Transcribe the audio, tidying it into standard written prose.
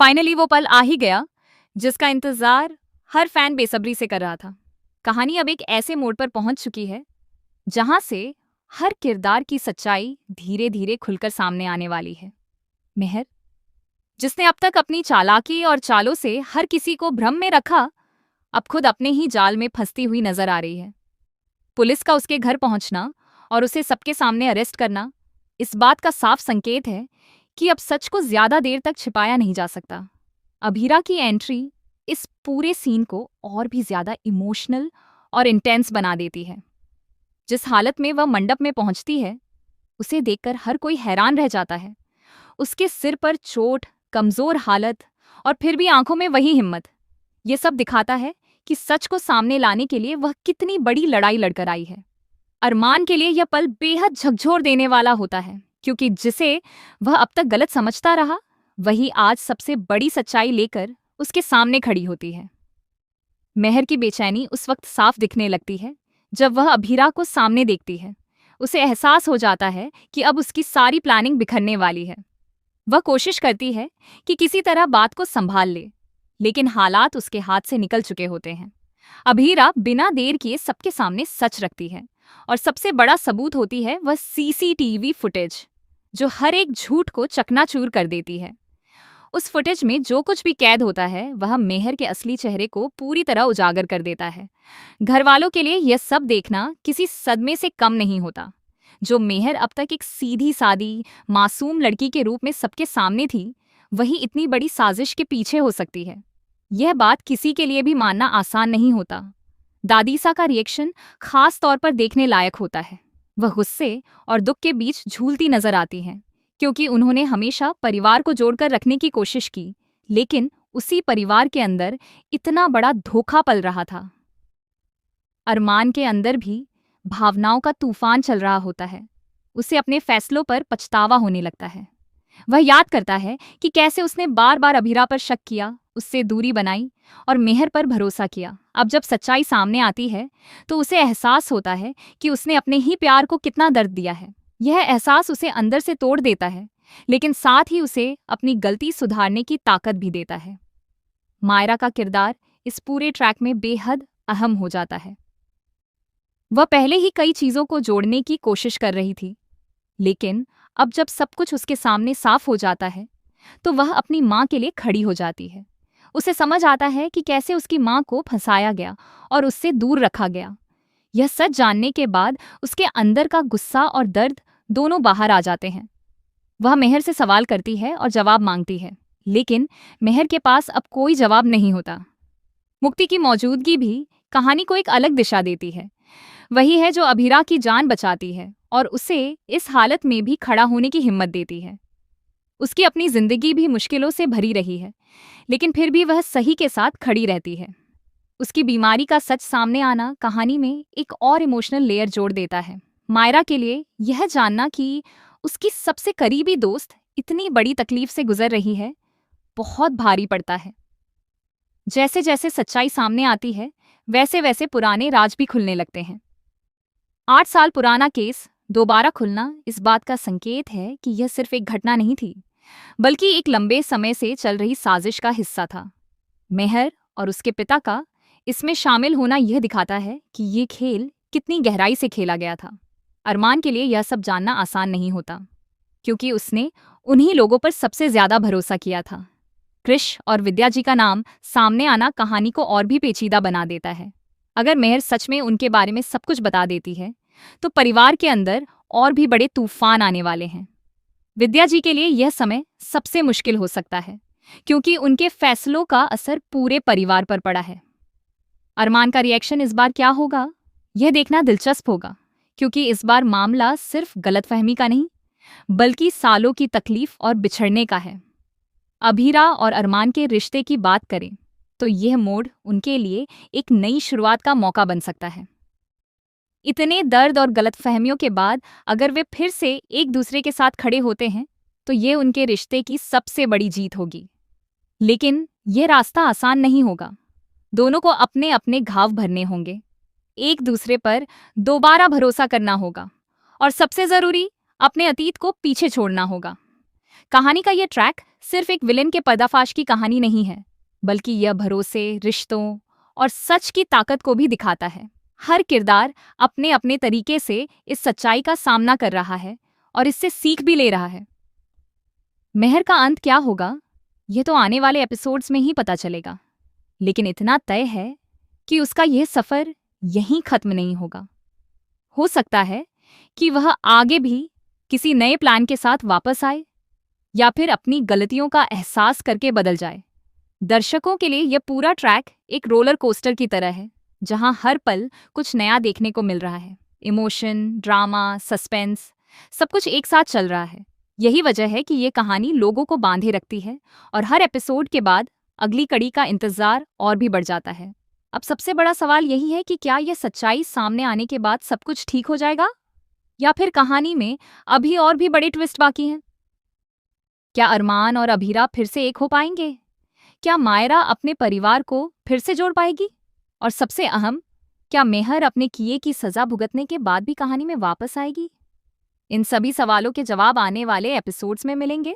Finally वो पल आ ही गया जिसका इंतजार हर फैन बेसब्री से कर रहा था। कहानी अब एक ऐसे मोड़ पर पहुंच चुकी है जहां से हर किरदार की सच्चाई धीरे धीरे खुलकर सामने आने वाली है। मेहर, जिसने अब तक अपनी चालाकी और चालों से हर किसी को भ्रम में रखा, अब खुद अपने ही जाल में फंसती हुई नजर आ रही है। पुलिस का उसके घर पहुंचना और उसे सबके सामने अरेस्ट करना इस बात का साफ संकेत है कि अब सच को ज्यादा देर तक छिपाया नहीं जा सकता। अभीरा की एंट्री इस पूरे सीन को और भी ज्यादा इमोशनल और इंटेंस बना देती है। जिस हालत में वह मंडप में पहुंचती है, उसे देखकर हर कोई हैरान रह जाता है। उसके सिर पर चोट, कमजोर हालत और फिर भी आंखों में वही हिम्मत। ये सब दिखाता है कि सच को सामने लाने के लिए वह कितनी बड़ी लड़ाई लड़कर आई है। अरमान के लिए यह पल बेहद झकझोर देने वाला होता है, क्योंकि जिसे वह अब तक गलत समझता रहा, वही आज सबसे बड़ी सच्चाई लेकर उसके सामने खड़ी होती है। मेहर की बेचैनी उस वक्त साफ दिखने लगती है जब वह अभीरा को सामने देखती है। उसे एहसास हो जाता है कि अब उसकी सारी प्लानिंग बिखरने वाली है। वह कोशिश करती है कि किसी तरह बात को संभाल ले, लेकिन हालात उसके हाथ से निकल चुके होते हैं। अभीरा बिना देर किए सबके सामने सच रखती है, और सबसे बड़ा सबूत होती है वह सीसीटीवी फुटेज, जो हर एक झूठ को चकनाचूर कर देती है। उस फुटेज में जो कुछ भी कैद होता है वह मेहर के असली चेहरे को पूरी तरह उजागर कर देता है। घर वालों के लिए यह सब देखना किसी सदमे से कम नहीं होता। जो मेहर अब तक एक सीधी सादी मासूम लड़की के रूप में सबके सामने थी, वही इतनी बड़ी साजिश के पीछे हो सकती है। यह बात किसी के लिए भी मानना आसान नहीं होता। दादीसा का रिएक्शन खास तौर पर देखने लायक होता है। वह गुस्से और दुख के बीच झूलती नजर आती हैं, क्योंकि उन्होंने हमेशा परिवार को जोड़कर रखने की कोशिश की, लेकिन उसी परिवार के अंदर इतना बड़ा धोखा पल रहा था। अरमान के अंदर भी भावनाओं का तूफान चल रहा होता है। उसे अपने फैसलों पर पछतावा होने लगता है। वह याद करता है कि कैसे उसने बार बार अभीरा पर शक किया, उससे दूरी बनाई और मेहर पर भरोसा किया। अब जब सच्चाई सामने आती है तो उसे एहसास होता है कि उसने अपने ही प्यार को कितना दर्द दिया है। यह एहसास उसे अंदर से तोड़ देता है, लेकिन साथ ही उसे अपनी गलती सुधारने की ताकत भी देता है। मायरा का किरदार इस पूरे ट्रैक में बेहद अहम हो जाता है। वह पहले ही कई चीजों को जोड़ने की कोशिश कर रही थी, लेकिन अब जब सब कुछ उसके सामने साफ हो जाता है तो वह अपनी माँ के लिए खड़ी हो जाती है। उसे समझ आता है कि कैसे उसकी माँ को फंसाया गया और उससे दूर रखा गया। यह सच जानने के बाद उसके अंदर का गुस्सा और दर्द दोनों बाहर आ जाते हैं। वह मेहर से सवाल करती है और जवाब मांगती है, लेकिन मेहर के पास अब कोई जवाब नहीं होता। मुक्ति की मौजूदगी भी कहानी को एक अलग दिशा देती है। वही है जो अभीरा की जान बचाती है और उसे इस हालत में भी खड़ा होने की हिम्मत देती है। उसकी अपनी जिंदगी भी मुश्किलों से भरी रही है, लेकिन फिर भी वह सही के साथ खड़ी रहती है। उसकी बीमारी का सच सामने आना कहानी में एक और इमोशनल लेयर जोड़ देता है। मायरा के लिए यह जानना कि उसकी सबसे करीबी दोस्त इतनी बड़ी तकलीफ से गुजर रही है, बहुत भारी पड़ता है। जैसे जैसे सच्चाई सामने आती है, वैसे वैसे पुराने राज भी खुलने लगते हैं। 8 साल पुराना केस दोबारा खुलना इस बात का संकेत है कि यह सिर्फ एक घटना नहीं थी, बल्कि एक लंबे समय से चल रही साजिश का हिस्सा था। मेहर और उसके पिता का इसमें शामिल होना यह दिखाता है कि ये खेल कितनी गहराई से खेला गया था। अरमान के लिए यह सब जानना आसान नहीं होता, क्योंकि उसने उन्हीं लोगों पर सबसे ज्यादा भरोसा किया था। कृष और विद्या जी का नाम सामने आना कहानी को और भी पेचीदा बना देता है। अगर मेहर सच में उनके बारे में सब कुछ बता देती है, तो परिवार के अंदर और भी बड़े तूफान आने वाले हैं। विद्या जी के लिए यह समय सबसे मुश्किल हो सकता है, क्योंकि उनके फैसलों का असर पूरे परिवार पर पड़ा है। अरमान का रिएक्शन इस बार क्या होगा, यह देखना दिलचस्प होगा, क्योंकि इस बार मामला सिर्फ गलतफहमी का नहीं, बल्कि सालों की तकलीफ और बिछड़ने का है। अभीरा और अरमान के रिश्ते की बात करें तो यह मोड़ उनके लिए एक नई शुरुआत का मौका बन सकता है। इतने दर्द और गलतफहमियों के बाद अगर वे फिर से एक दूसरे के साथ खड़े होते हैं, तो ये उनके रिश्ते की सबसे बड़ी जीत होगी। लेकिन यह रास्ता आसान नहीं होगा। दोनों को अपने अपने घाव भरने होंगे, एक दूसरे पर दोबारा भरोसा करना होगा और सबसे जरूरी, अपने अतीत को पीछे छोड़ना होगा। कहानी का ये ट्रैक सिर्फ एक विलेन के पर्दाफाश की कहानी नहीं है, बल्कि यह भरोसे, रिश्तों और सच की ताकत को भी दिखाता है। हर किरदार अपने अपने तरीके से इस सच्चाई का सामना कर रहा है और इससे सीख भी ले रहा है। मेहर का अंत क्या होगा, यह तो आने वाले एपिसोड्स में ही पता चलेगा, लेकिन इतना तय है कि उसका यह सफर यहीं खत्म नहीं होगा। हो सकता है कि वह आगे भी किसी नए प्लान के साथ वापस आए या फिर अपनी गलतियों का एहसास करके बदल जाए। दर्शकों के लिए यह पूरा ट्रैक एक रोलर कोस्टर की तरह है, जहां हर पल कुछ नया देखने को मिल रहा है। इमोशन, ड्रामा, सस्पेंस सब कुछ एक साथ चल रहा है। यही वजह है कि ये कहानी लोगों को बांधे रखती है और हर एपिसोड के बाद अगली कड़ी का इंतजार और भी बढ़ जाता है। अब सबसे बड़ा सवाल यही है कि क्या यह सच्चाई सामने आने के बाद सब कुछ ठीक हो जाएगा, या फिर कहानी में अभी और भी बड़े ट्विस्ट बाकी हैं? क्या अरमान और अभीरा फिर से एक हो पाएंगे? क्या मायरा अपने परिवार को फिर से जोड़ पाएगी? और सबसे अहम, क्या मेहर अपने किए की सजा भुगतने के बाद भी कहानी में वापस आएगी? इन सभी सवालों के जवाब आने वाले एपिसोड्स में मिलेंगे।